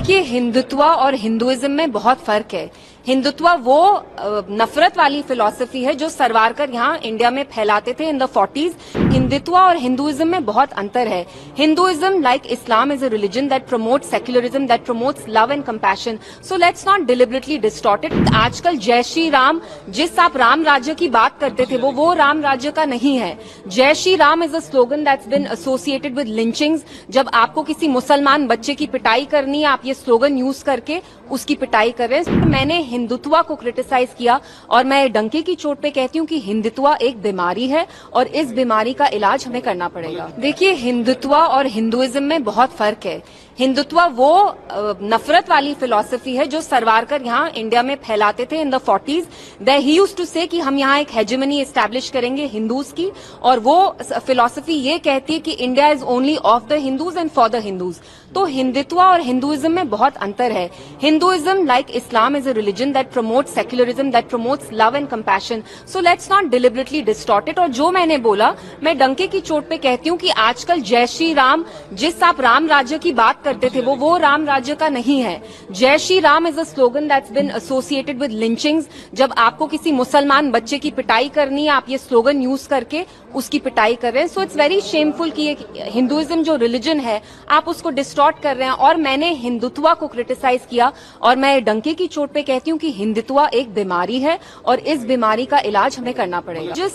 देखिए, हिंदुत्व और हिंदुइज्म में बहुत फर्क है। हिंदुत्व वो नफरत वाली फिलॉसफी है जो सरवारकर यहाँ इंडिया में फैलाते थे इन द 40s। हिंदुत्व और हिंदुइज्म में बहुत अंतर है। Hinduism, like Islam, is a religion that promotes secularism, that promotes love and compassion. So let's not deliberately distort it. आजकल जय श्री राम, जिस आप राम राज्य की बात करते थे, वो राम राज्य का नहीं है। जय Shri Ram is a slogan that's bin associated with lynchings. जब आपको किसी मुसलमान बच्चे की पिटाई करनी है, आप ये स्लोगन यूज करके उसकी पिटाई कर रहे हैं। मैंने हिंदुत्व को क्रिटिसाइज किया और मैं डंके की चोट पे कहती हूँ कि हिंदुत्व एक बीमारी है और इस बीमारी का इलाज हमें करना पड़ेगा। देखिए, हिंदुत्व और हिंदुइज्म में बहुत फर्क है। हिंदुत्व वो नफरत वाली फिलॉसफी है जो सरवारकर यहाँ इंडिया में फैलाते थे in the 40s। He used to say कि हम यहाँ एक हेजेमनी एस्टैब्लिश करेंगे हिंदूज की, और वो फिलॉसफी ये कहती है कि India is only of the Hindus and for the Hindus. तो हिंदुत्व और हिंदुइज्म में बहुत अंतर है। Hinduism, like Islam, is a religion that promotes secularism, that promotes love and compassion. So let's not deliberately distort it. और जो मैंने बोला, मैं डंके की चोट पे कहती हूँ कि आजकल जय श्री राम, जिस आप राम राज्य की बात करते थे, वो राम राज्य का नहीं है। जय Shri Ram is a slogan that's bin associated with lynchings. जब आपको किसी मुसलमान बच्चे की पिटाई करनी है, आप ये स्लोगन यूज करके उसकी पिटाई कर रहे हैं। सो इट्स वेरी शेमफुल कि हिंदुइज्म जो रिलीजन है, आप उसको डिस्टॉर्ट कर रहे हैं। और मैंने हिंदुत्व को क्रिटिसाइज किया और मैं डंके की चोट पे कहती हूँ कि हिंदुत्व एक बीमारी है और इस बीमारी का इलाज हमें करना पड़ेगा। जिस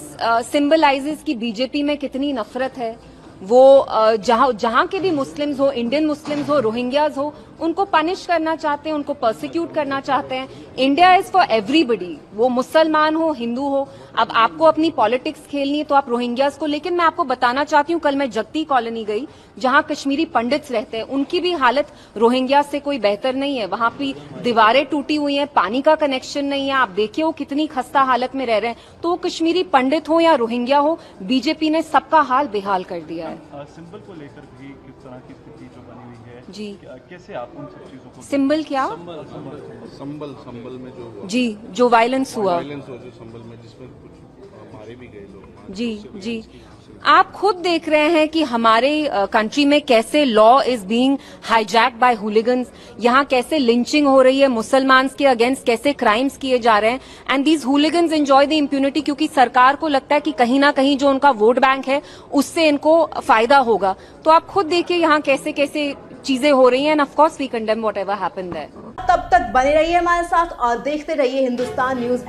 सिंबलाइजेस की बीजेपी में कितनी नफरत है, वो जहां के भी मुस्लिम्स हो, इंडियन मुस्लिम्स हो, रोहिंग्याज हो, उनको पनिश करना चाहते हैं, उनको परसिक्यूट करना चाहते हैं। इंडिया इज फॉर एवरीबडी, वो मुसलमान हो, हिंदू हो। अब आपको अपनी पॉलिटिक्स खेलनी है तो आप रोहिंग्याज को, लेकिन मैं आपको बताना चाहती हूँ, कल मैं जगती कॉलोनी गई जहां कश्मीरी पंडित्स रहते हैं, उनकी भी हालत रोहिंग्याज से कोई बेहतर नहीं है। वहां भी दीवारें टूटी हुई हैं, पानी का कनेक्शन नहीं है। आप देखिए वो कितनी खस्ता हालत में रह रहे हैं। तो वो कश्मीरी पंडित हो या रोहिंग्या हो, बीजेपी ने सबका हाल बेहाल कर दिया है। सिंबल को लेकर भी किस तरह की स्थिति जो बनी हुई है जी, कैसे आप उन सब चीजों को? सिंबल क्या? संबल में जो हुआ, जी, जो वायलेंस हुआ, जो संबल में, जिसमें कुछ मारे भी गए लोग। जी, आप खुद देख रहे हैं कि हमारे कंट्री में कैसे law is being hijack by hooligans. यहाँ कैसे लिंचिंग हो रही है मुसलमान के अगेंस्ट, कैसे क्राइम्स किए जा रहे हैं। And these hooligans enjoy the impunity, क्योंकि सरकार को लगता है कि कहीं ना कहीं जो उनका वोट बैंक है उससे इनको फायदा होगा। तो आप खुद देखिए यहाँ कैसे कैसे चीजें हो रही हैं। And of course we condemn whatever happened there. तब तक बने रहिए हमारे साथ और देखते रहिए हिंदुस्तान न्यूज।